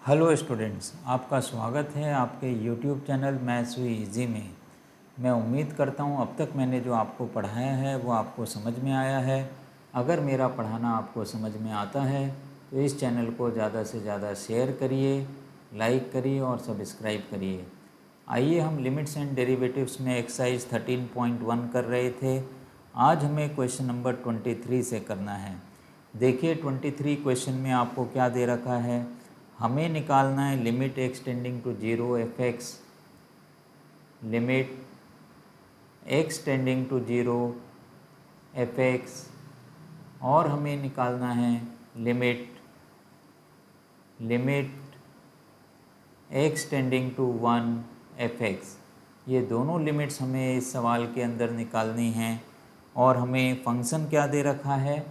Hello students, आपका स्वागत है आपके YouTube channel maths V easy में। मैं उम्मीद करता हूँ अब तक मैंने जो आपको पढ़ाया है वो आपको समझ में आया है। अगर मेरा पढ़ाना आपको समझ में आता है तो इस चैनल को ज़्यादा से ज़्यादा शेयर करिए, लाइक करिए और सब्सक्राइब करिए। आइए हम लिमिट्स एंड डेरिवेटिव्स में एक्सरसाइज 13.1 कर रहे थे। आज हमें क्वेश्चन नंबर 23 से करना है। देखिए 23 क्वेश्चन में आपको क्या दे रखा है। हमें निकालना है limit x tending to zero F x, limit x tending to zero F X, और हमें निकालना है limit x tending to one F x. ये दोनों लिमिट्स हमें इस सवाल के अंदर निकालनी हैं। और हमें फंक्शन क्या दे रखा है,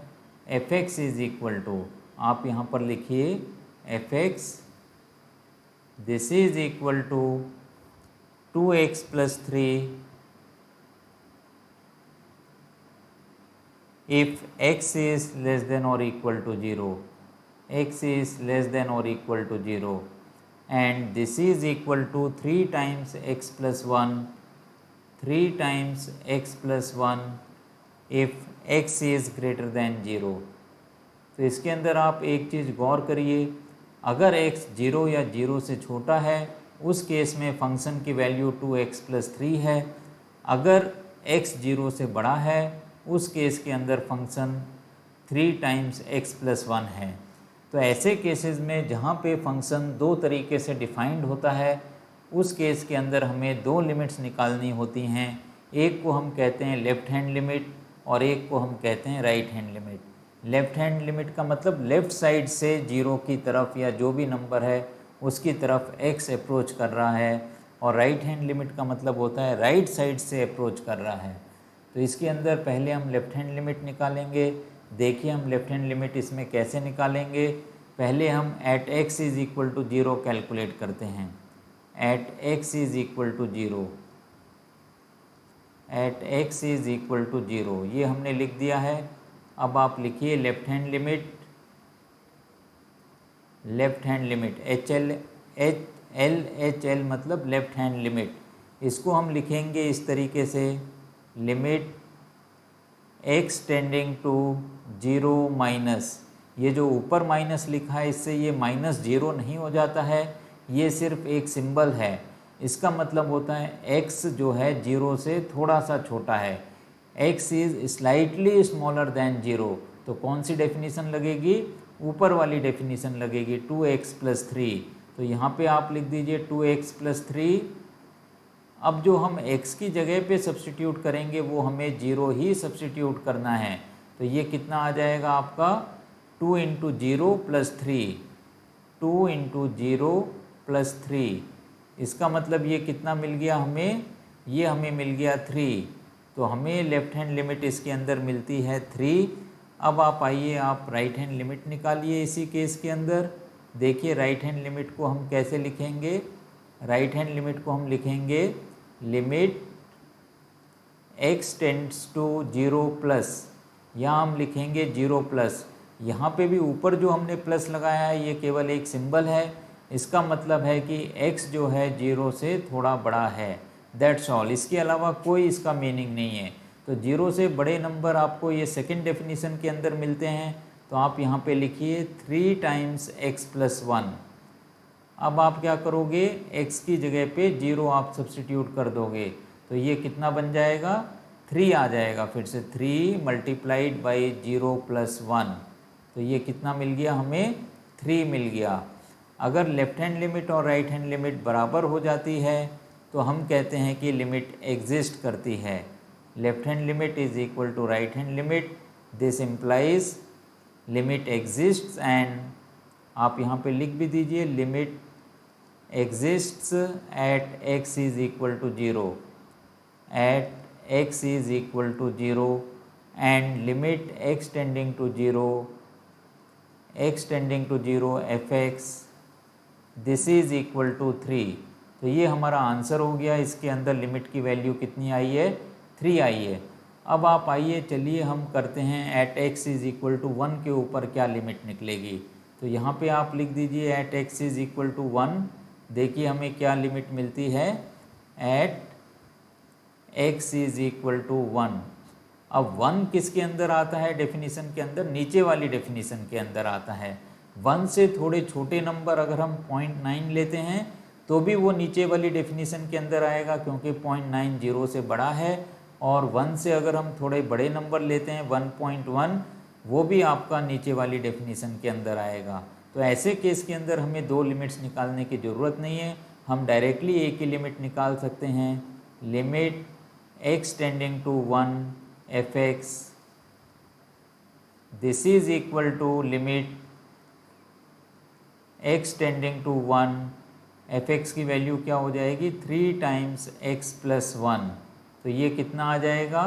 F x is equal to, आप यहाँ पर लिखिए F X this is equal to 2x plus 3 if x is less than or equal to 0, x is less than or equal to 0, and this is equal to 3 times x plus 1, 3 times x plus 1 if x is greater than 0। तो इसके अंदर आप एक चीज़ गौर करिए, अगर x 0 या 0 से छोटा है उस केस में फंक्शन की वैल्यू 2x प्लस 3 है। अगर x 0 से बड़ा है उस केस के अंदर फंक्शन 3 टाइम्स x प्लस 1 है। तो ऐसे केसेस में जहाँ पे फंक्शन दो तरीके से डिफाइंड होता है उस केस के अंदर हमें दो लिमिट्स निकालनी होती हैं। एक को हम कहते हैं लेफ़्ट हैंड लिमिट और एक को हम कहते हैं right hand limit. Left hand limit का मतलब लेफ़्ट साइड से जीरो की तरफ या जो भी नंबर है उसकी तरफ x अप्रोच कर रहा है, और राइट हैंड लिमिट का मतलब होता है राइट साइड से अप्रोच कर रहा है। तो इसके अंदर पहले हम लेफ़्ट हैंड लिमिट निकालेंगे। देखिए हम लेफ़्ट हैंड लिमिट इसमें कैसे निकालेंगे। पहले हम at x is equal to 0 calculate करते हैं। At x is equal to 0, at x is equal to 0 ये हमने लिख दिया है। अब आप लिखिए left hand limit, left hand limit H L H L मतलब लेफ़्ट हैंड लिमिट। इसको हम लिखेंगे इस तरीके से, limit x tending to 0 minus, ये जो ऊपर माइनस लिखा है इससे ये माइनस 0 नहीं हो जाता है, ये सिर्फ एक सिंबल है। इसका मतलब होता है x जो है 0 से थोड़ा सा छोटा है, x is slightly smaller than 0। तो कौन सी डेफिनीशन लगेगी, ऊपर वाली डेफिनीशन लगेगी 2x प्लस 3। तो यहाँ पे आप लिख दीजिए 2x प्लस 3। अब जो हम x की जगह पे सब्स्टिट्यूट करेंगे वो हमें 0 ही सब्स्टिट्यूट करना है। तो ये कितना आ जाएगा आपका 2 इंटू 0 प्लस 3, 2 इंटू 0 प्लस 3। इसका मतलब ये कितना मिल गया हमें, ये हमें मिल गया 3। तो हमें लेफ़्ट हैंड लिमिट इसके अंदर मिलती है 3। अब आप आइए आप राइट हैंड लिमिट निकालिए इसी केस के अंदर। देखिए राइट हैंड लिमिट को हम कैसे लिखेंगे, राइट हैंड लिमिट को हम लिखेंगे limit x tends to 0 plus, यहाँ हम लिखेंगे 0 प्लस। यहाँ पे भी ऊपर जो हमने प्लस लगाया है ये केवल एक सिंबल है, इसका मतलब है कि x जो है 0 से थोड़ा बड़ा है, दैट्स ऑल। इसके अलावा कोई इसका मीनिंग नहीं है। तो 0 से बड़े नंबर आपको ये सेकंड डेफिनीशन के अंदर मिलते हैं। तो आप यहाँ पे लिखिए 3 टाइम्स x प्लस 1। अब आप क्या करोगे, x की जगह पे 0 आप सब्स्टिट्यूट कर दोगे तो ये कितना बन जाएगा, 3 आ जाएगा। फिर से 3 मल्टीप्लाइड बाई 0 प्लस 1, तो ये कितना मिल गया हमें, 3 मिल गया। अगर लेफ़्ट हैंड लिमिट और राइट हैंड लिमिट बराबर हो जाती है तो हम कहते हैं कि लिमिट एग्जिस्ट करती है। Left hand limit is equal to right hand limit, this implies limit exists. And आप यहाँ पे लिख भी दीजिए limit exists at x is equal to 0, at x is equal to 0 and limit x tending to 0, x tending to 0 F x this is equal to 3। तो ये हमारा answer हो गया। इसके अंदर लिमिट की वैल्यू कितनी आई है, 3 आई है। अब आप आइए चलिए हम करते हैं at x is equal to 1 के ऊपर क्या लिमिट निकलेगी। तो यहाँ पे आप लिख दीजिए at x is equal to 1। देखिए हमें क्या लिमिट मिलती है, at x is equal to 1। अब 1 किसके अंदर आता है डेफिनीशन के अंदर, नीचे वाली डेफिनीशन के अंदर आता है। 1 से थोड़े छोटे नंबर अगर हम 0.9 लेते हैं तो भी वो नीचे वाली डेफिनीशन के अंदर आएगा, क्योंकि 0.9 0 से बड़ा है। और 1 से अगर हम थोड़े बड़े नंबर लेते हैं 1.1, वो भी आपका नीचे वाली डेफिनीशन के अंदर आएगा। तो ऐसे केस के अंदर हमें दो लिमिट्स निकालने की ज़रूरत नहीं है, हम डायरेक्टली एक ही लिमिट निकाल सकते हैं, limit x tending to 1 fx, this is equal to limit x tending to 1 fx की वैल्यू क्या हो जाएगी, 3 टाइम्स x प्लस 1। तो ये कितना आ जाएगा,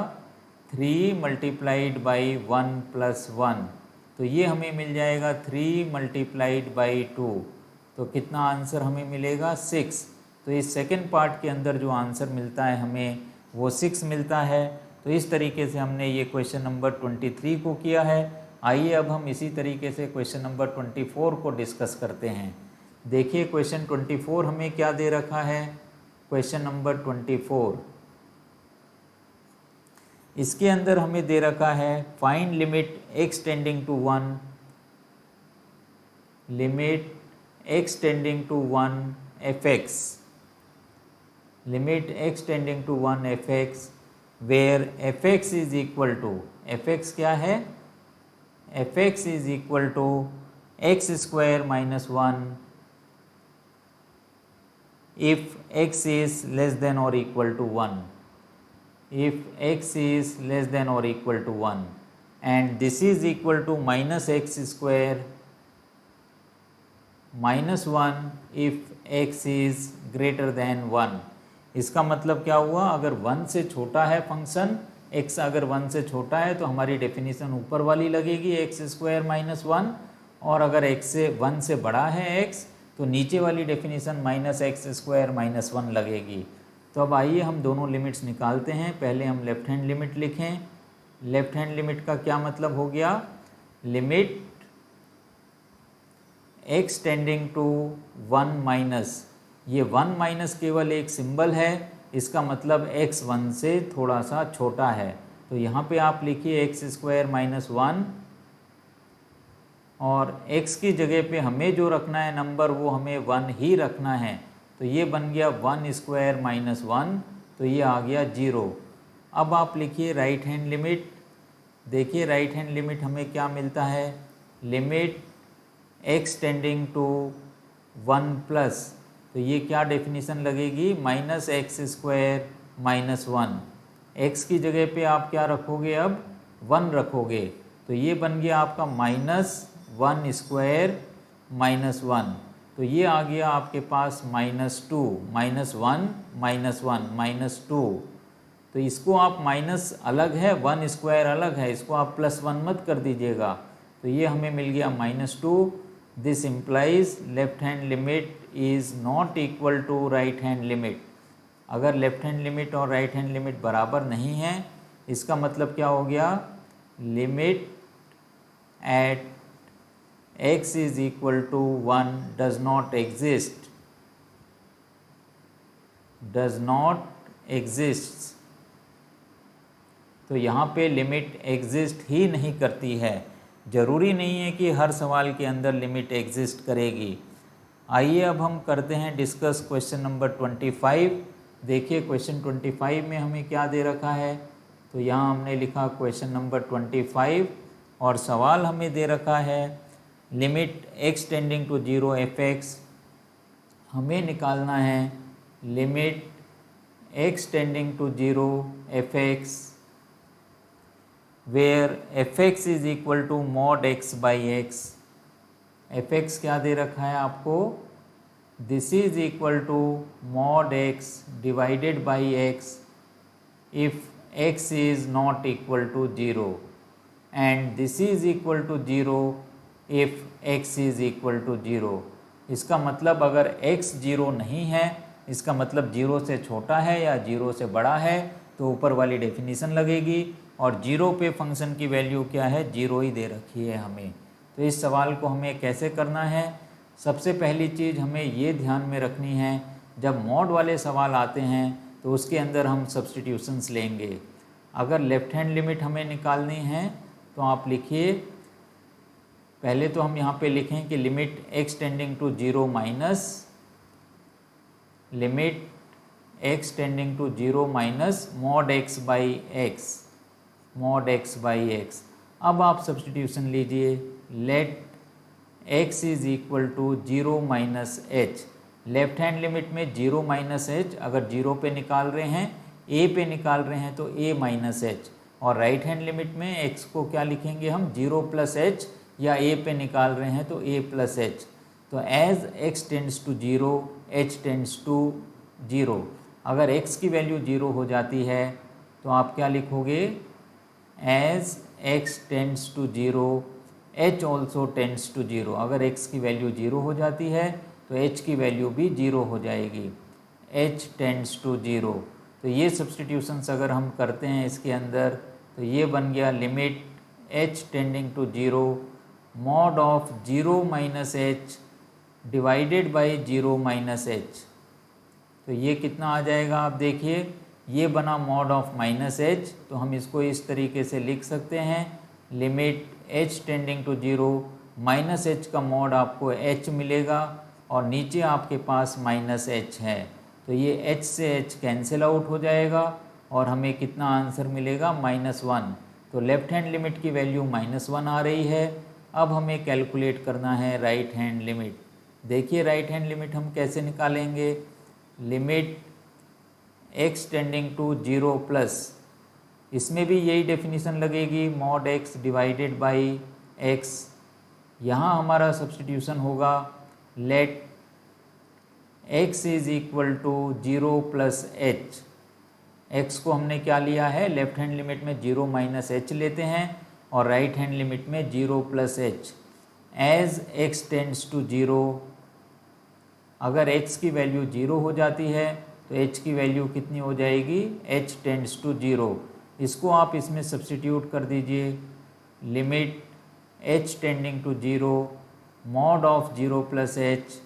3 मल्टीप्लाइड बाई 1 प्लस 1। तो ये हमें मिल जाएगा 3 मल्टीप्लाइड बाई 2। तो कितना आंसर हमें मिलेगा, 6। तो इस सेकंड पार्ट के अंदर जो आंसर मिलता है हमें वो 6 मिलता है। तो इस तरीके से हमने ये क्वेश्चन नंबर 23 को किया है। आइए अब हम इसी तरीके से क्वेश्चन नंबर 24 को डिस्कस करते हैं। देखिए क्वेश्चन 24 हमें क्या दे रखा है, क्वेश्चन नंबर 24, इसके अंदर हमें दे रखा है find limit x tending to 1, limit x tending to 1 fx, limit x tending to 1 fx where fx is equal to, fx क्या है, fx is equal to x square minus 1 if x is less than or equal to 1, if x is less than or equal to 1, and this is equal to minus x square minus 1 if x is greater than 1। इसका मतलब क्या हुआ, अगर 1 से छोटा है function x, अगर 1 से छोटा है तो हमारी डेफिनेशन ऊपर वाली लगेगी x स्क्वायर माइनस 1, और अगर x से 1 से बड़ा है x तो नीचे वाली definition minus x square minus 1 लगेगी। तो अब आइए हम दोनों लिमिट्स निकालते हैं। पहले हम लेफ्ट हैंड लिमिट लिखें। लेफ्ट हैंड लिमिट का क्या मतलब हो गया, limit x tending to 1 minus, ये 1 माइनस केवल एक सिंबल है, इसका मतलब x 1 से थोड़ा सा छोटा है। तो यहाँ पे आप लिखिए एक्स स्क्वायर माइनस 1, और x की जगह पे हमें जो रखना है नंबर वो हमें 1 ही रखना है। तो ये बन गया 1 स्क्वायर माइनस 1, तो ये आ गया 0। अब आप लिखिए राइट हैंड लिमिट। देखिए राइट हैंड लिमिट हमें क्या मिलता है, limit x tending to 1 plus, तो ये क्या डेफिनेशन लगेगी, minus x square minus 1। x की जगह पे आप क्या रखोगे, अब 1 रखोगे, तो ये बन गया आपका माइनस 1 स्क्वायर माइनस 1। तो ये आ गया आपके पास -2, -1 -1 -2। तो इसको आप माइनस अलग है, 1 स्क्वायर अलग है, इसको आप +1 मत कर दीजिएगा। तो ये हमें मिल गया -2। This implies left hand limit is not equal to right hand limit. अगर लेफ्ट हैंड लिमिट और राइट हैंड लिमिट बराबर नहीं है, इसका मतलब क्या हो गया, limit at x is equal to 1 does not exist, does not exists। तो यहाँ पे लिमिट एग्जिस्ट ही नहीं करती है। ज़रूरी नहीं है कि हर सवाल के अंदर लिमिट एग्जिस्ट करेगी। आइए अब हम करते हैं डिस्कस क्वेश्चन नंबर 25। देखिए क्वेश्चन 25 में हमें क्या दे रखा है, तो यहाँ हमने लिखा क्वेश्चन नंबर 25, और सवाल हमें दे रखा है limit x tending to 0 fx। हमें निकालना है limit x tending to 0 fx where fx is equal to mod x by x। fx क्या दे रखा है आपको, this is equal to mod x divided by x if x is not equal to 0, and this is equal to 0 if x is equal to 0। इसका मतलब अगर x 0 नहीं है, इसका मतलब 0 से छोटा है या 0 से बड़ा है, तो ऊपर वाली डेफिनेशन लगेगी। और 0 पे फंक्शन की वैल्यू क्या है, 0 ही दे रखी है हमें। तो इस सवाल को हमें कैसे करना है, सबसे पहली चीज़ हमें ये ध्यान में रखनी है, जब मॉड वाले सवाल आते हैं तो उसके अंदर हम सब्स्टिट्यूशंस लेंगे। अगर लेफ्ट हैंड लिमिट हमें निकालनी है तो आप लिखिए, पहले तो हम यहाँ पे लिखें कि limit x tending to 0 minus limit x tending to 0 minus mod x by x, mod x by x. अब आप सब्स्टिट्यूशन लीजिए, let x is equal to 0 minus H. Left hand limit में 0 माइनस एच, अगर 0 पे निकाल रहे हैं, a पे निकाल रहे हैं तो a माइनस एच, और राइट हैंड लिमिट में x को क्या लिखेंगे हम, 0 प्लस एच, या a पे निकाल रहे हैं तो a प्लस एच। तो as x tends to 0 h tends to 0। अगर x की वैल्यू 0 हो जाती है तो आप क्या लिखोगे, as x tends to 0 h also tends to 0। अगर x की वैल्यू 0 हो जाती है तो h की वैल्यू भी 0 हो जाएगी, h टेंड्स टू 0। तो ये सब्स्टिट्यूशंस अगर हम करते हैं इसके अंदर तो ये बन गया limit h tending to 0 mod of 0 minus H divided by 0 minus H. तो ये कितना आ जाएगा, आप देखिए, ये बना मॉड ऑफ माइनस एच, तो हम इसको इस तरीके से लिख सकते हैं, limit h tending to 0 minus H का मॉड आपको h मिलेगा और नीचे आपके पास माइनस एच है, तो ये h से h कैंसिल आउट हो जाएगा और हमें कितना आंसर मिलेगा, -1। तो लेफ्ट हैंड लिमिट की वैल्यू -1 आ रही है। अब हमें कैलकुलेट करना है राइट हैंड लिमिट। देखिए राइट हैंड लिमिट हम कैसे निकालेंगे, limit x tending to 0 plus, इसमें भी यही डेफिनेशन लगेगी, mod x divided by x। यहाँ हमारा सब्स्टिट्यूशन होगा, let x is equal to 0 plus H. x को हमने क्या लिया है, लेफ्ट हैंड लिमिट में 0 माइनस एच लेते हैं और राइट हैंड लिमिट में 0 plus H. As x tends to 0, अगर x की वैल्यू 0 हो जाती है तो h की वैल्यू कितनी हो जाएगी, h टेंड्स टू 0। इसको आप इसमें सब्स्टिट्यूट कर दीजिए, limit h tending to 0 mod of 0 plus H,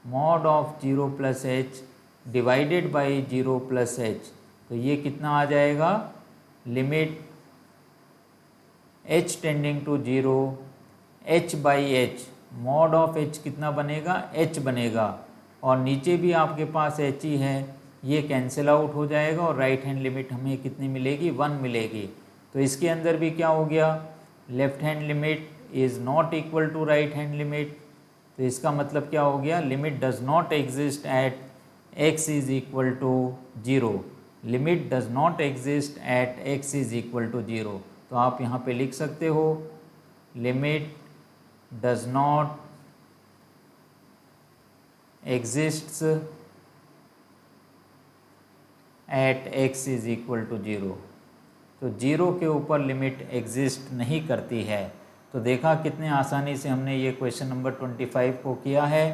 mod of 0 plus H divided by 0 plus H. तो ये कितना आ जाएगा, limit h tending to 0 h by H, mod of h कितना बनेगा, h बनेगा, और नीचे भी आपके पास h ही है, ये कैंसिल आउट हो जाएगा और राइट हैंड लिमिट हमें कितनी मिलेगी, 1 मिलेगी। तो इसके अंदर भी क्या हो गया, left hand limit is not equal to right hand limit. तो इसका मतलब क्या हो गया, limit does not exist at x is equal to 0। Limit does not exist at x is equal to 0। तो आप यहाँ पे लिख सकते हो, limit does not exists at x is equal to 0। तो 0 के ऊपर लिमिट एग्जिस्ट नहीं करती है। तो देखा कितने आसानी से हमने ये क्वेश्चन नंबर 25 को किया है।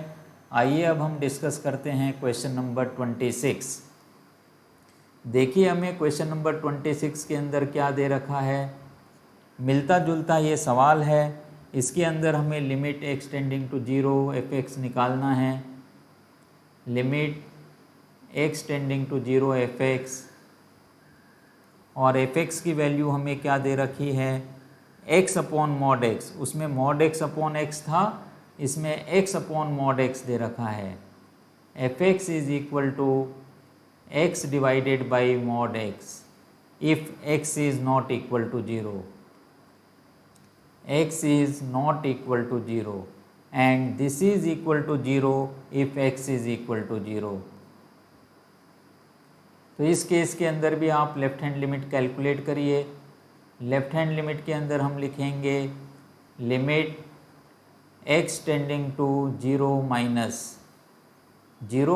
आइए अब हम डिस्कस करते हैं क्वेश्चन नंबर 26। देखिए हमें क्वेश्चन नंबर 26 के अंदर क्या दे रखा है, मिलता जुलता ये सवाल है। इसके अंदर हमें limit x tending to 0 fx निकालना है, limit x tending to 0 fx, और fx की वैल्यू हमें क्या दे रखी है, x अपॉन मॉड x। उसमें मॉड x अपॉन x था, इसमें x अपॉन मॉड x दे रखा है। fx is equal to x divided by mod x if x is not equal to 0। x is not equal to 0 and this is equal to 0 if x is equal to 0। तो इस case के अंदर भी आप left hand limit calculate करिए। Left hand limit के अंदर हम लिखेंगे limit x tending to 0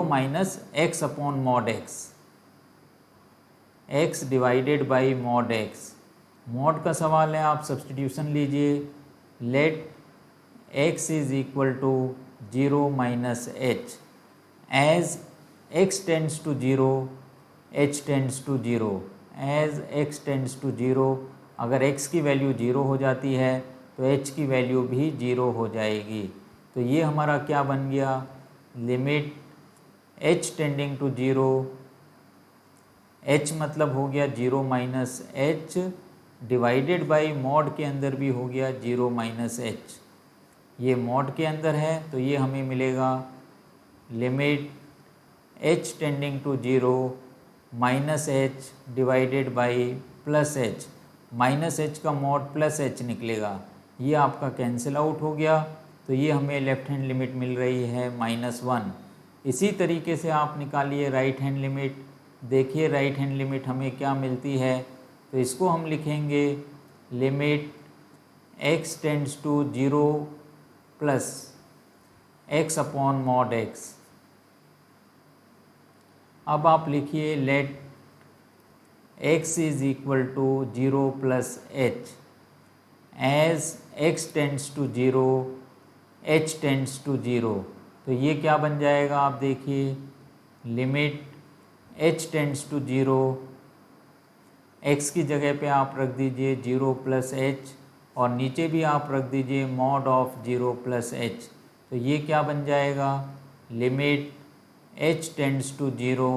minus x upon mod x divided by mod x। Mod का सवाल है, आप सब्स्टिट्यूशन लीजिए, let x is equal to 0 minus H. As x tends to 0 h tends to 0। As x tends to 0, अगर x की value 0 हो जाती है तो h की वैल्यू भी 0 हो जाएगी। तो ये हमारा क्या बन गया, limit h tending to 0, h मतलब हो गया 0 minus h divided by mod के अंदर भी हो गया 0 माइनस h, ये मॉड के अंदर है तो ये हमें मिलेगा limit h tending to 0 minus h divided by plus h, minus h का मॉड प्लस h निकलेगा, ये आपका कैंसिल आउट हो गया। तो ये हमें लेफ्ट हैंड लिमिट मिल रही है -1। इसी तरीके से आप निकालिए राइट हैंड लिमिट। देखिए राइट हैंड लिमिट हमें क्या मिलती है, तो इसको हम लिखेंगे limit x tends to 0 plus x upon mod x। अब आप लिखिए let x is equal to 0 plus h, as x tends to 0 h tends to 0। तो ये क्या बन जाएगा, आप देखिए limit h tends to 0, x की जगह पे आप रख दीजिए 0 प्लस h और नीचे भी आप रख दीजिए मॉड ऑफ 0 प्लस h। तो ये क्या बन जाएगा, limit h tends to 0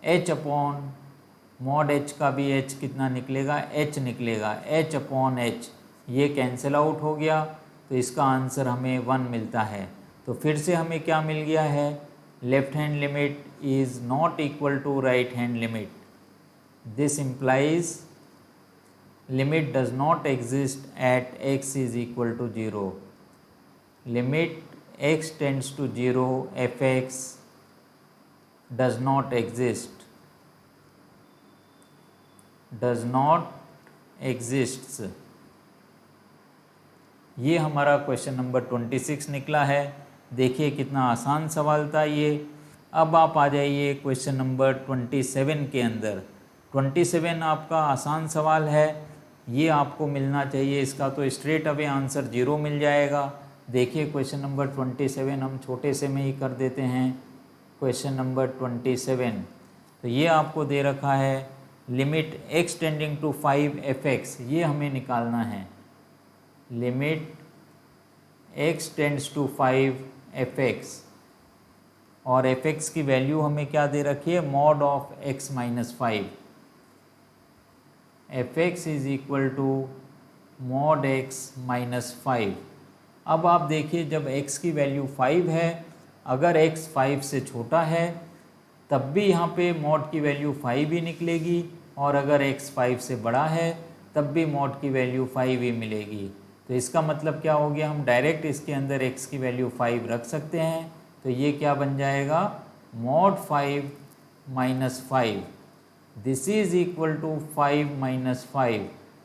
h upon mod h का भी h कितना निकलेगा, h निकलेगा, h अपॉन h, ये कैंसिल आउट हो गया। तो इसका आंसर हमें 1 मिलता है। तो फिर से हमें क्या मिल गया है, left hand limit is not equal to right hand limit. This implies limit does not exist at x is equal to 0। Limit x tends to 0 f(x) does not exist, does not exists। ये हमारा question number 26 निकला है। देखिए कितना आसान सवाल था ये। अब आप आ जाइए क्वेश्चन नंबर 27 के अंदर। 27 आपका आसान सवाल है, ये आपको मिलना चाहिए, इसका तो स्ट्रेट अवे आंसर 0 मिल जाएगा। देखिए क्वेश्चन नंबर 27 हम छोटे से में ही कर देते हैं। क्वेश्चन नंबर 27, तो ये आपको दे रखा है limit x tending to 5 f(x), ये हमें निकालना है। Limit x tends to 5 f(x) और f(x) की वैल्यू हमें क्या दे रखी है, mod of x minus 5। f(x) is equal to mod x minus 5। अब आप देखिए जब x की वैल्यू 5 है, अगर x 5 से छोटा है तब भी यहाँ पे मॉड की वैल्यू 5 ही निकलेगी, और अगर x 5 से बड़ा है तब भी मॉड की वैल्यू 5 ही मिलेगी। तो इसका मतलब क्या हो गया, हम डायरेक्ट इसके अंदर x की वैल्यू 5 रख सकते हैं। तो ये क्या बन जाएगा, mod 5 minus 5, this is equal to 5 minus 5।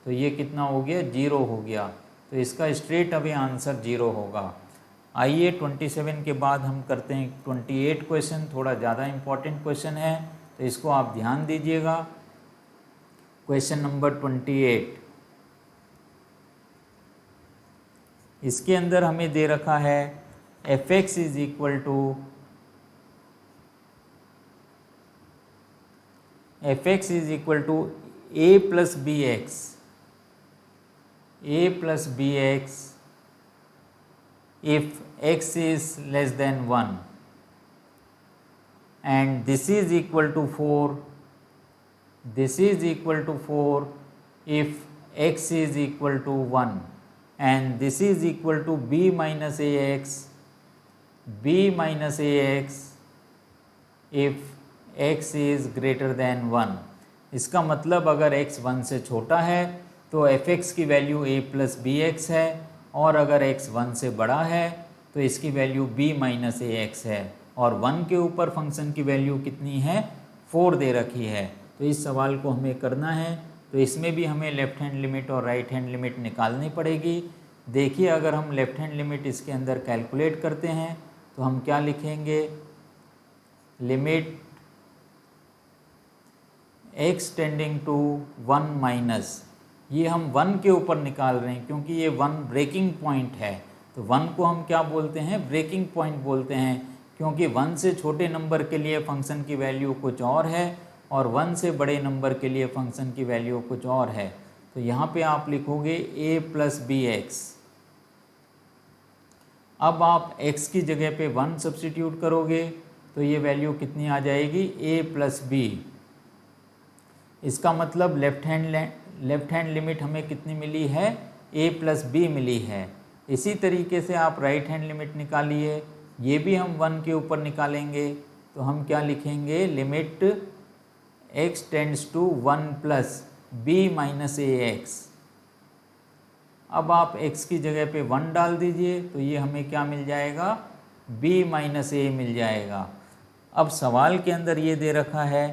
तो ये कितना हो गया, 0 हो गया। तो इसका स्ट्रेट अवे आंसर 0 होगा। आइए 27 के बाद हम करते हैं 28 क्वेश्चन, थोड़ा ज़्यादा इम्पॉर्टेंट क्वेश्चन है, तो इसको आप ध्यान दीजिएगा। क्वेश्चन नंबर 28, इसके अंदर हमें दे रखा है f(x) is equal to a plus bx if x is less than 1 and this is equal to 4, this is equal to 4 if x is equal to 1 and this is equal to b minus ax if x is greater than 1। इसका मतलब अगर x 1 से छोटा है तो f(x) की value a plus bx है, और अगर x 1 से बड़ा है तो इसकी वैल्यू b माइनस ax है, और 1 के ऊपर फंक्शन की वैल्यू कितनी है, 4 दे रखी है। तो इस सवाल को हमें करना है, तो इसमें भी हमें लेफ़्ट हैंड लिमिट और राइट हैंड लिमिट निकालनी पड़ेगी। देखिए अगर हम लेफ़्ट हैंड लिमिट इसके अंदर कैलकुलेट करते हैं तो हम क्या लिखेंगे, limit x tending to 1 minus, ये हम 1 के ऊपर निकाल रहे हैं क्योंकि ये 1 ब्रेकिंग पॉइंट है। तो 1 को हम क्या बोलते हैं, ब्रेकिंग पॉइंट बोलते हैं, क्योंकि 1 से छोटे नंबर के लिए फंक्शन की वैल्यू कुछ और है और 1 से बड़े नंबर के लिए फंक्शन की वैल्यू कुछ और है। तो यहाँ पे आप लिखोगे a प्लस bx, अब आप x की जगह पे 1 सब्स्टिट्यूट करोगे तो ये वैल्यू कितनी आ जाएगी, a प्लस बी। इसका मतलब लेफ्ट हैंड लिमिट हमें कितनी मिली है, a प्लस बी मिली है। इसी तरीके से आप राइट हैंड लिमिट निकालिए, ये भी हम 1 के ऊपर निकालेंगे तो हम क्या लिखेंगे, limit x tends to 1 plus B minus A x. अब आप x की जगह पे 1 डाल दीजिए तो ये हमें क्या मिल जाएगा, b माइनस ए मिल जाएगा। अब सवाल के अंदर ये दे रखा है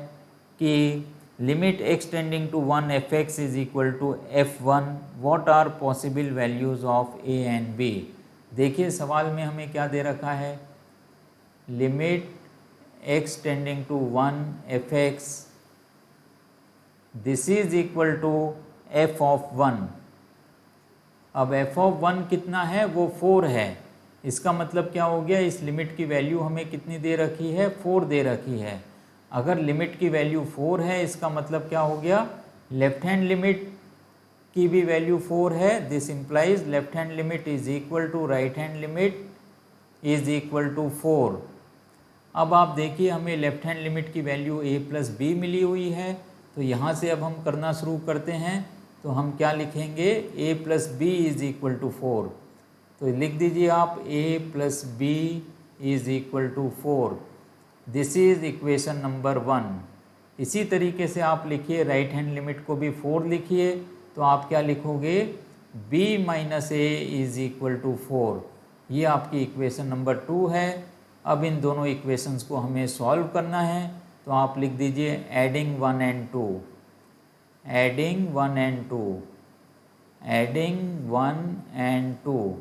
कि limit x tending to 1 F x is equal to f1, what are possible values of a and b। देखिए सवाल में हमें क्या दे रखा है, limit x tending to 1 F x, this is equal to f of 1। अब f ऑफ 1 कितना है, वो 4 है। इसका मतलब क्या हो गया, इस लिमिट की वैल्यू हमें कितनी दे रखी है, 4 दे रखी है। अगर लिमिट की वैल्यू 4 है इसका मतलब क्या हो गया, लेफ्ट हैंड लिमिट की भी वैल्यू 4 है। This implies left hand limit is equal to right hand limit is equal to 4। अब आप देखिए हमें लेफ्ट हैंड लिमिट की वैल्यू a प्लस बी मिली हुई है, तो यहाँ से अब हम करना शुरू करते हैं। तो हम क्या लिखेंगे, a plus B is equal to 4। तो लिख दीजिए आप a plus B is equal to 4। This is equation number 1। इसी तरीके से आप लिखिए राइट हैंड लिमिट को भी 4 लिखिए, तो आप क्या लिखोगे, b minus A is equal to 4। ये आपकी इक्वेशन नंबर 2 है। अब इन दोनों इक्वेशंस को हमें सॉल्व करना है, तो आप लिख दीजिए adding 1 and 2, adding 1 and 2, adding 1 and 2।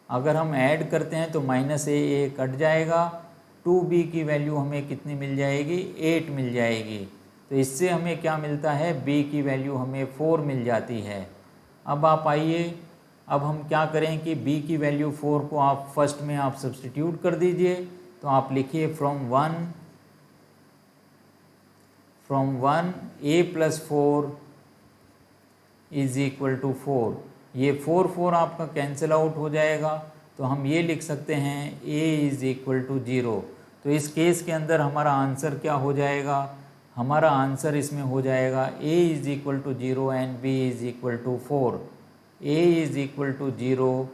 अगर हम ऐड करते हैं तो माइनस ए कट जाएगा, 2b की वैल्यू हमें कितनी मिल जाएगी, 8 मिल जाएगी। तो इससे हमें क्या मिलता है, b की वैल्यू हमें 4 मिल जाती है। अब आप आइए, अब हम क्या करें कि b की वैल्यू 4 को आप फर्स्ट में आप सब्स्टिट्यूट कर दीजिए। तो आप लिखिए from 1 a plus 4 is equal to 4। ये 4 आपका कैंसिल आउट हो जाएगा, तो हम ये लिख सकते हैं a इज इक्वल टू 0। तो इस केस के अंदर हमारा आंसर क्या हो जाएगा, हमारा आंसर इसमें हो जाएगा a is equal to 0 and b is equal to 4। a is equal to 0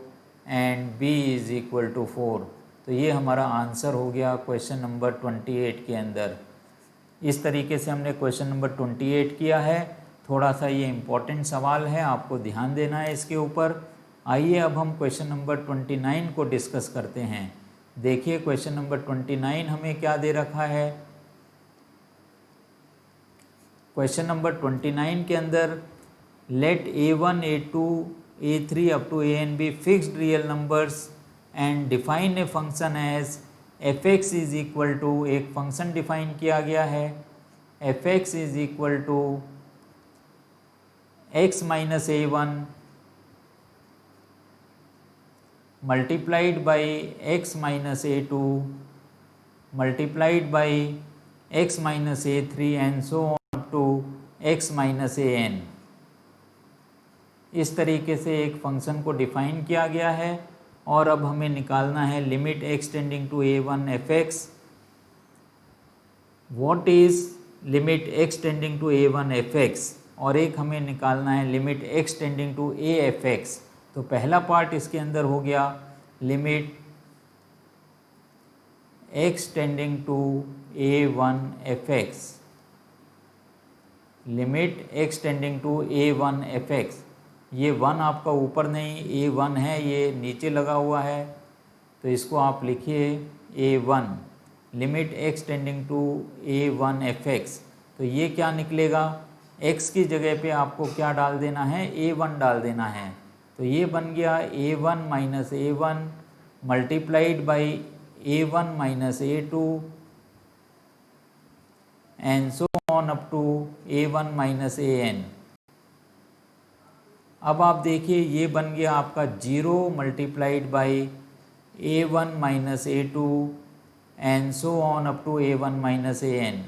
and b is equal to 4। तो ये हमारा आंसर हो गया क्वेश्चन नंबर 28 के अंदर। इस तरीके से हमने क्वेश्चन नंबर 28 किया है। थोड़ा सा ये इम्पोर्टेंट सवाल है, आपको ध्यान देना है इसके ऊपर। आइए अब हम क्वेश्चन नंबर 29 को डिस्कस करते हैं। देखिए क्वेश्चन नंबर 29 हमें क्या दे रखा है। क्वेश्चन नंबर 29 के अंदर let a1, a2, a3 up to an be fixed real numbers and define a function as f(x) is equal to, एक फंक्शन डिफाइन किया गया है, f(x) is equal to x minus a1 multiplied by x minus a2 multiplied by x minus a3 and so on to x minus an। इस तरीके से एक function को define किया गया है और अब हमें निकालना है limit x tending to a1 f(x). What is limit x tending to a1 f(x) और एक हमें निकालना है limit x tending to a f(x). तो पहला पार्ट इसके अंदर हो गया limit x tending to a1 f(x), limit x tending to a1 f(x). ये 1 आपका ऊपर नहीं, a1 है, ये नीचे लगा हुआ है, तो इसको आप लिखिए a1 limit x tending to a1 f(x). तो ये क्या निकलेगा, x की जगह पे आपको क्या डाल देना है, a1 डाल देना है। तो ये बन गया a1 minus a1 multiplied by a1 minus a2 and so on up to a1 minus an। अब आप देखिए ये बन गया आपका 0 multiplied by a1 minus a2 and so on up to a1 minus an।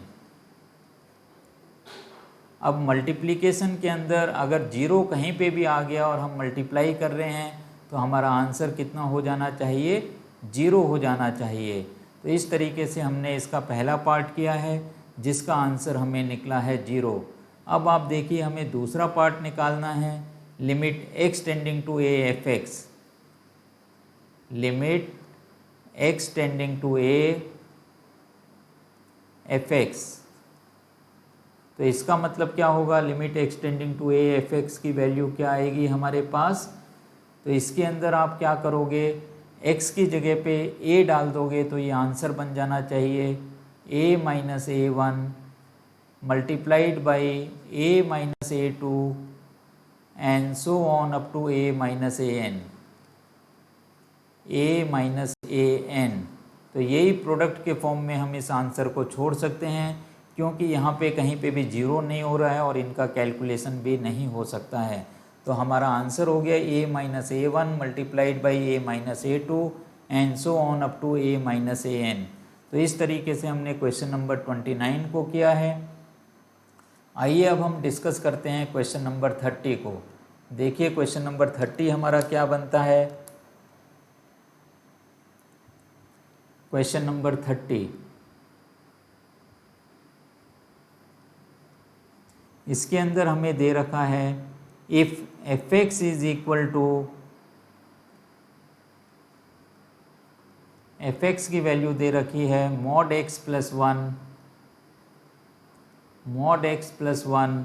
अब मल्टीप्लिकेशन के अंदर अगर 0 कहीं पे भी आ गया और हम मल्टीप्लाई कर रहे हैं तो हमारा आंसर कितना हो जाना चाहिए, 0 हो जाना चाहिए। तो इस तरीके से हमने इसका पहला पार्ट किया है जिसका आंसर हमें निकला है 0। अब आप देखिए हमें दूसरा पार्ट निकालना है, limit x tending to a f x, limit x tending to a f x. तो इसका मतलब क्या होगा, limit x tending to a f x की वैल्यू क्या आएगी हमारे पास। तो इसके अंदर आप क्या करोगे, x की जगह पे a डाल दोगे तो ये आंसर बन जाना चाहिए a minus a1 multiplied by a minus a2 and so on up to a minus an, a minus an। तो यही प्रोडक्ट के फॉर्म में हम इस आंसर को छोड़ सकते हैं, क्योंकि यहाँ पे कहीं पे भी जीरो नहीं हो रहा है और इनका कैलकुलेशन भी नहीं हो सकता है। तो हमारा आंसर हो गया a minus a1 multiplied by a minus a2 and so on up to a minus an। तो इस तरीके से हमने क्वेश्चन नंबर 29 को किया है। आइए अब हम डिस्कस करते हैं क्वेश्चन नंबर 30 को। देखिए क्वेश्चन नंबर 30 हमारा क्या बनता है। क्वेश्चन नंबर 30, इसके अंदर हमें दे रखा है if f x is equal to, f x की वैल्यू दे रखी है mod x plus 1, mod x plus 1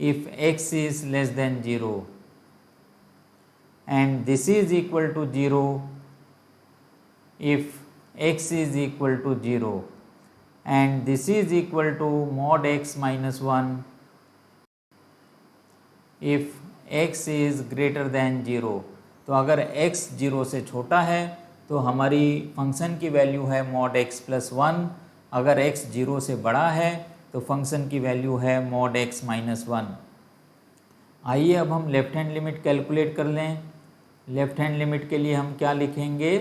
if x is less than 0 and this is equal to 0 if x is equal to 0 and this is equal to mod x minus 1 if x is greater than 0। तो अगर x 0 से छोटा है तो हमारी function की value है mod x plus 1, अगर x 0 से बड़ा है तो फंक्शन की वैल्यू है mod x माइनस 1। आइए अब हम लेफ्ट हैंड लिमिट कैलकुलेट कर लें। लेफ्ट हैंड लिमिट के लिए हम क्या लिखेंगे,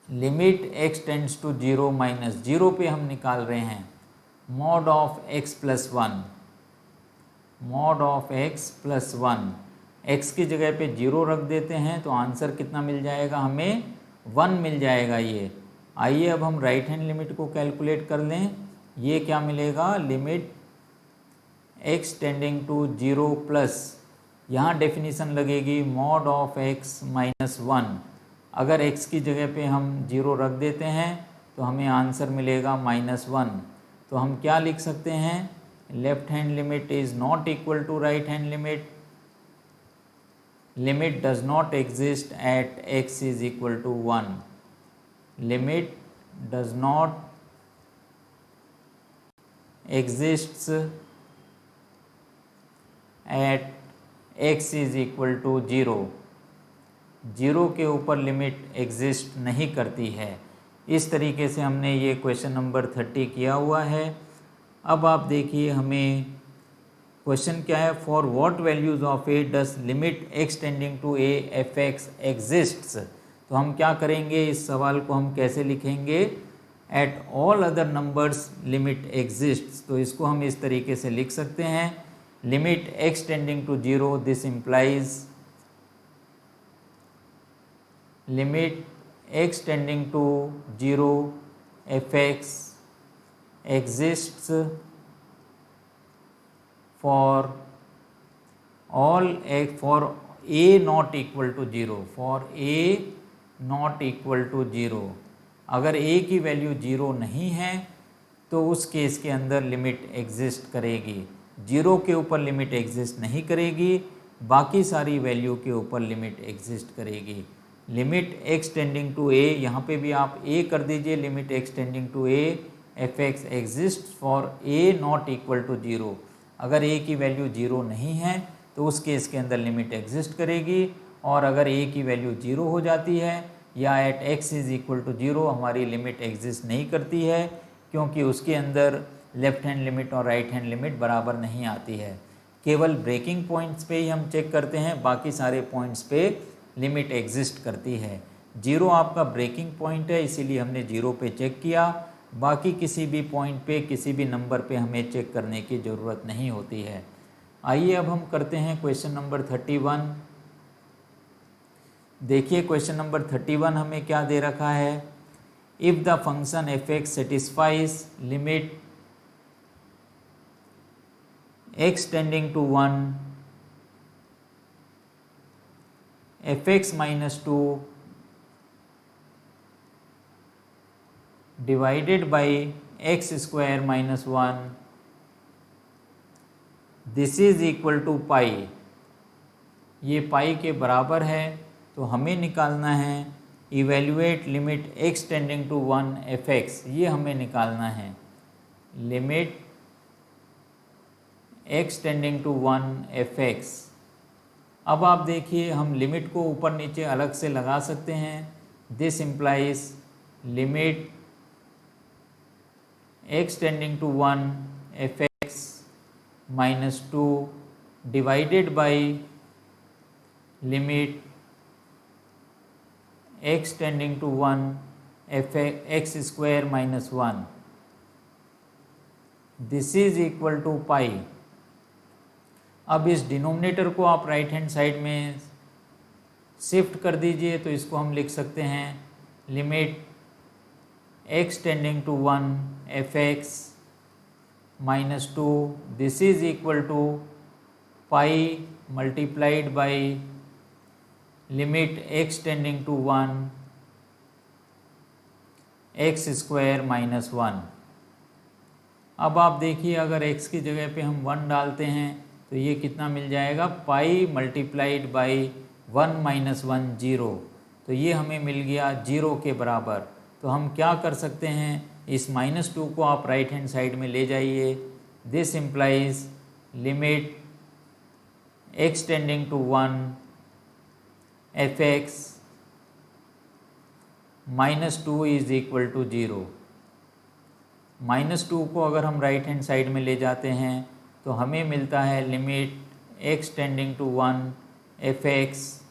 limit x tends to 0 minus 0 पे हम निकाल रहे हैं mod of x plus 1, mod of x plus 1, x की जगह पे 0 रख देते हैं तो आंसर कितना मिल जाएगा, हमें 1 मिल जाएगा ये। आइए अब हम राइट हैंड लिमिट को कैलकुलेट कर लें। ये क्या मिलेगा, limit x tending to 0 plus, यहाँ डेफिनीशन लगेगी मॉड ऑफ x माइनस 1। अगर x की जगह पे हम 0 रख देते हैं तो हमें आंसर मिलेगा माइनस 1। तो हम क्या लिख सकते हैं, left hand limit is not equal to right hand limit, limit does not exist at x is equal to 1, limit does not exists at x is equal to 0, 0 के ऊपर लिमिट एग्जिस्ट नहीं करती है। इस तरीके से हमने ये क्वेश्चन नंबर 30 किया हुआ है। अब आप देखिए हमें क्वेश्चन क्या है, for what values of a does limit x tending to a f x exists. तो हम क्या करेंगे, इस सवाल को हम कैसे लिखेंगे, at all other numbers limit exists. तो इसको हम इस तरीके से लिख सकते हैं, limit x tending to 0, this implies limit x tending to 0 F x exists for all for a not equal to 0, for a not equal to 0। अगर a की वैल्यू 0 नहीं है तो उस केस के अंदर लिमिट एग्जिस्ट करेगी, 0 के ऊपर लिमिट एग्जिस्ट नहीं करेगी, बाकी सारी वैल्यू के ऊपर लिमिट एग्जिस्ट करेगी। Limit x tending to a, यहाँ पे भी आप a कर दीजिए, limit x tending to a f x exist for a not equal to 0। अगर a की वैल्यू 0 नहीं है तो उस केस के अंदर लिमिट एग्जिस्ट करेगी, और अगर a की वैल्यू 0 हो जाती है या at x is equal to 0 हमारी लिमिट एग्जिस्ट नहीं करती है, क्योंकि उसके अंदर लेफ्ट हैंड लिमिट और राइट हैंड लिमिट बराबर नहीं आती है। केवल ब्रेकिंग पॉइंट्स पे ही हम चेक करते हैं, बाकी सारे पॉइंट्स पे लिमिट एग्जिस्ट करती है। 0 आपका ब्रेकिंग पॉइंट है, इसीलिए हमने 0 पे चेक किया, बाकी किसी भी पॉइंट पे किसी भी नंबर पे हमें चेक करने की ज़रूरत नहीं होती है। आइए अब हम करते हैं क्वेश्चन नंबर 31। देखिए क्वेश्चन नंबर 31 हमें क्या दे रखा है। If the function f x satisfies limit x tending to 1 F x minus 2 divided by x square minus 1 this is equal to pi, ये पाई के बराबर है। तो हमें निकालना है evaluate limit x tending to 1 F x, ये हमें निकालना है limit x tending to 1 F x. अब आप देखिए हम लिमिट को ऊपर नीचे अलग से लगा सकते हैं। This implies limit x tending to 1 F x minus 2 divided by limit x tending to 1 F x square minus 1 this is equal to pi. अब इस डिनोमिनेटर को आप राइट हैंड साइड में शिफ्ट कर दीजिए, तो इसको हम लिख सकते हैं limit x tending to 1 F x minus 2 this is equal to pi multiplied by limit x tending to 1 x square minus 1। अब आप देखिए अगर x की जगह पे हम 1 डालते हैं तो ये कितना मिल जाएगा, पाई मल्टीप्लाइड बाई 1 माइनस 1 0। तो ये हमें मिल गया 0 के बराबर। तो हम क्या कर सकते हैं, इस -2 को आप राइट हैंड साइड में ले जाइए। This implies limit x tending to 1 F x -2 is equal to 0। -2 को अगर हम राइट हैंड साइड में ले जाते हैं तो हमें मिलता है limit x tending to 1 F x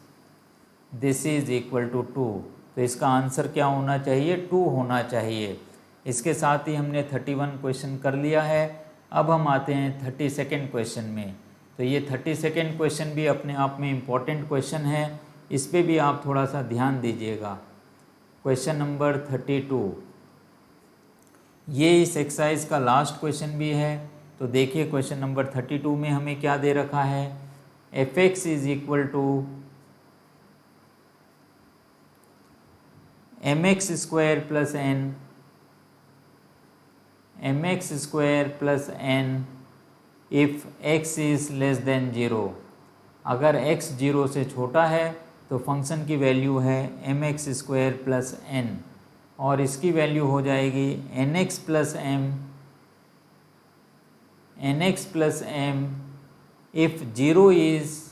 this is equal to 2। तो इसका आंसर क्या होना चाहिए, 2 होना चाहिए। इसके साथ ही हमने 31 क्वेश्चन कर लिया है। अब हम आते हैं 32nd क्वेश्चन में। तो ये 32nd क्वेश्चन भी अपने आप में इम्पॉर्टेंट क्वेश्चन है, इस पे भी आप थोड़ा सा ध्यान दीजिएगा। क्वेश्चन नंबर 32 ये इस एक्सरसाइज का लास्ट क्वेश्चन भी है। तो देखिए क्वेश्चन नंबर 32 में हमें क्या दे रखा है, F x is equal to m x square plus n if x is less than 0। अगर x 0 से छोटा है तो फंक्शन की वैल्यू है m x square plus n, और इसकी वैल्यू हो जाएगी n x plus m if 0 is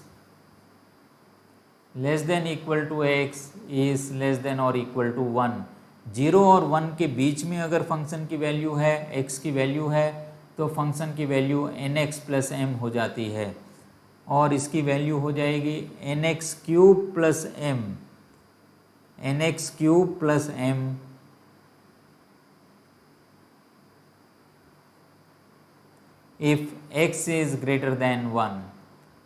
less than equal to x is less than और इक्वल टू 1। 0 और 1 के बीच में अगर फंक्शन की वैल्यू है, x की वैल्यू है, तो फंक्शन की value n x plus m हो जाती है, और इसकी वैल्यू हो जाएगी n x cube plus m if x is greater than 1।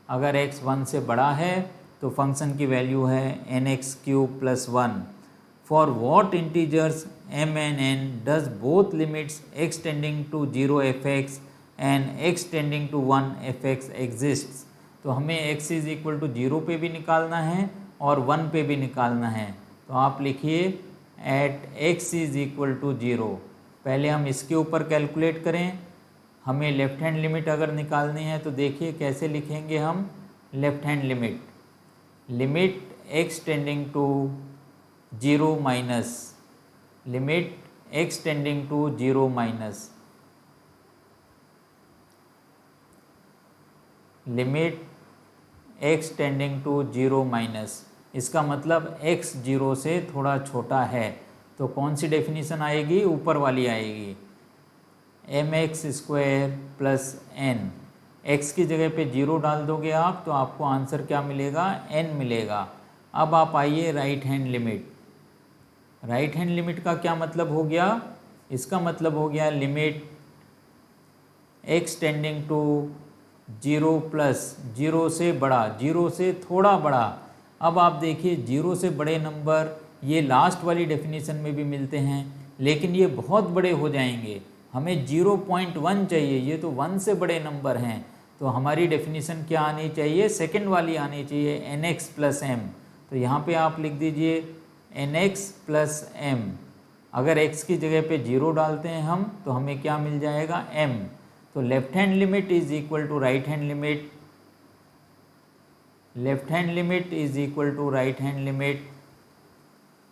अगर x 1 से बड़ा है तो फंक्शन की वैल्यू है n x cube plus 1। For what integers m and n does both limits x tending to 0 F x and x tending to 1 F x exist. तो हमें x is equal to 0 पे भी निकालना है और 1 पे भी निकालना है। तो आप लिखिए at x is equal to 0। पहले हम इसके ऊपर कैलकुलेट करें। हमें लेफ्ट हैंड लिमिट अगर निकालनी है तो देखिए कैसे लिखेंगे हम left hand limit x tending to 0 minus limit x tending to 0 minus limit x tending to 0 minus. इसका मतलब x 0 से थोड़ा छोटा है, तो कौन सी डेफिनेशन आएगी, ऊपर वाली आएगी, m x square plus n. X की जगह पे 0 डाल दोगे आप तो आपको आंसर क्या मिलेगा, n मिलेगा। अब आप आइए राइट हैंड लिमिट का क्या मतलब हो गया, इसका मतलब हो गया limit x tending to 0 plus 0 से बड़ा, 0 से थोड़ा बड़ा। अब आप देखिए 0 से बड़े नंबर ये लास्ट वाली डेफिनेशन में भी मिलते हैं, लेकिन ये बहुत बड़े हो जाएंगे, हमें 0.1 चाहिए, ये तो 1 से बड़े नंबर हैं। तो हमारी डेफिनेशन क्या आनी चाहिए, सेकंड वाली आनी चाहिए, nx प्लस m। तो यहाँ पे आप लिख दीजिए nx प्लस m। अगर x की जगह पे 0 डालते हैं हम तो हमें क्या मिल जाएगा, m। तो left hand limit is equal to right hand limit, left hand limit is equal to right hand limit.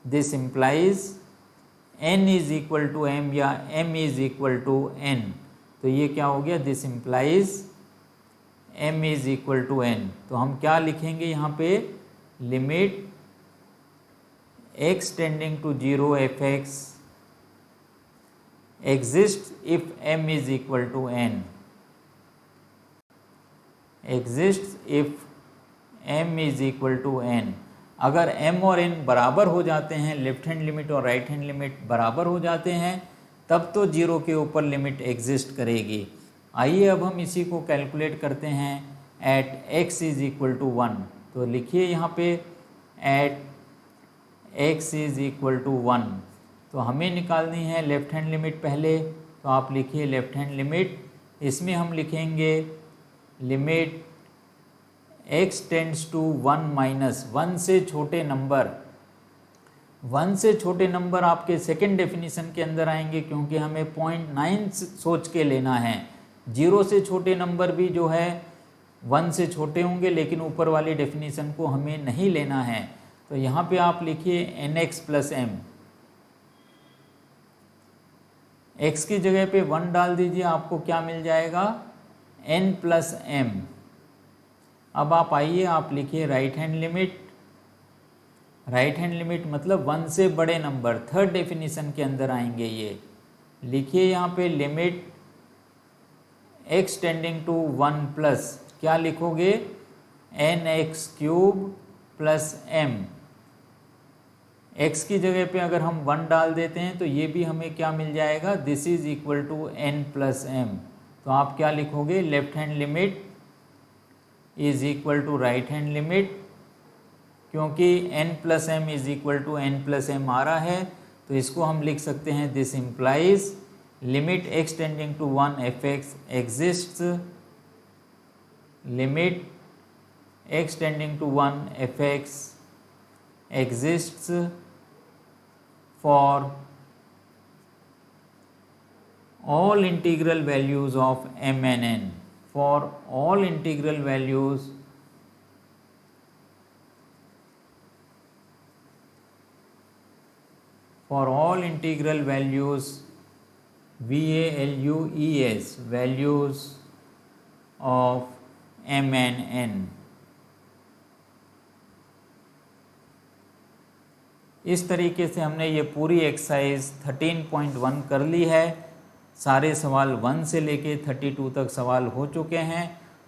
This implies n is equal to m या m is equal to n। तो ये क्या हो गया, this implies m is equal to n। तो हम क्या लिखेंगे यहाँ पे, limit x tending to 0 f(x) exists if m is equal to n, exists if m is equal to n। अगर m और n बराबर हो जाते हैं, लेफ्ट हैंड लिमिट और राइट हैंड लिमिट बराबर हो जाते हैं, तब तो 0 के ऊपर लिमिट एग्जिस्ट करेगी। आइए अब हम इसी को कैलकुलेट करते हैं at x is equal to 1। तो लिखिए यहाँ पे at x is equal to 1। तो हमें निकालनी है लेफ्ट हैंड लिमिट पहले, तो आप लिखिए लेफ्ट हैंड लिमिट, इसमें हम लिखेंगे limit x tends to 1 minus 1 से छोटे नंबर। 1 से छोटे नंबर आपके सेकेंड डेफिनेशन के अंदर आएंगे, क्योंकि हमें 0.9 सोच के लेना है। 0 से छोटे नंबर भी जो है 1 से छोटे होंगे, लेकिन ऊपर वाली डेफिनेशन को हमें नहीं लेना है। तो यहाँ पे आप लिखिए nx प्लस m, x की जगह पे 1 डाल दीजिए, आपको क्या मिल जाएगा, n प्लस m। अब आप आइए आप लिखिए right hand limit, right hand limit मतलब 1 से बड़े नंबर, थर्ड डेफिनेशन के अंदर आएंगे ये। लिखिए यहाँ पे limit x tending to 1 plus, क्या लिखोगे, nx cube plus m। x की जगह पे अगर हम 1 डाल देते हैं तो ये भी हमें क्या मिल जाएगा, this is equal to n plus m। तो आप क्या लिखोगे, left hand limit is equal to right hand limit, क्योंकि n plus m is equal to n plus m आ रहा है, तो इसको हम लिख सकते हैं this implies limit x tending to 1 f(x) exists, limit x tending to 1 f(x) exists for all integral values of m and n, for all integral values for all integral values values values of m and n। इस तरीके से हमने ये पूरी exercise 13.1 कर ली है। सारे सवाल 1 से लेके 32 तक सवाल हो चुके हैं।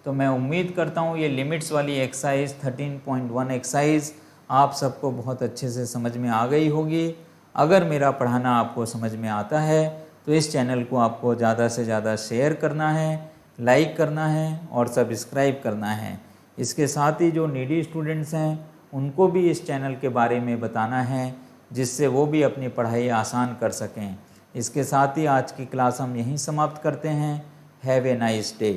तो मैं उम्मीद करता हूँ ये लिमिट्स वाली एक्सरसाइज 13.1 एक्सरसाइज आप सबको बहुत अच्छे से समझ में आ गई होगी। अगर मेरा पढ़ाना आपको समझ में आता है तो इस चैनल को आपको ज़्यादा से ज़्यादा शेयर करना है, लाइक करना है और सब्सक्राइब करना है। इसके साथ ही जो नीडी स्टूडेंट्स हैं उनको भी इस चैनल के बारे में बताना है, जिससे वो भी अपनी पढ़ाई आसान कर सकें। इसके साथ ही आज की क्लास हम यहीं समाप्त करते हैं। Have a nice day.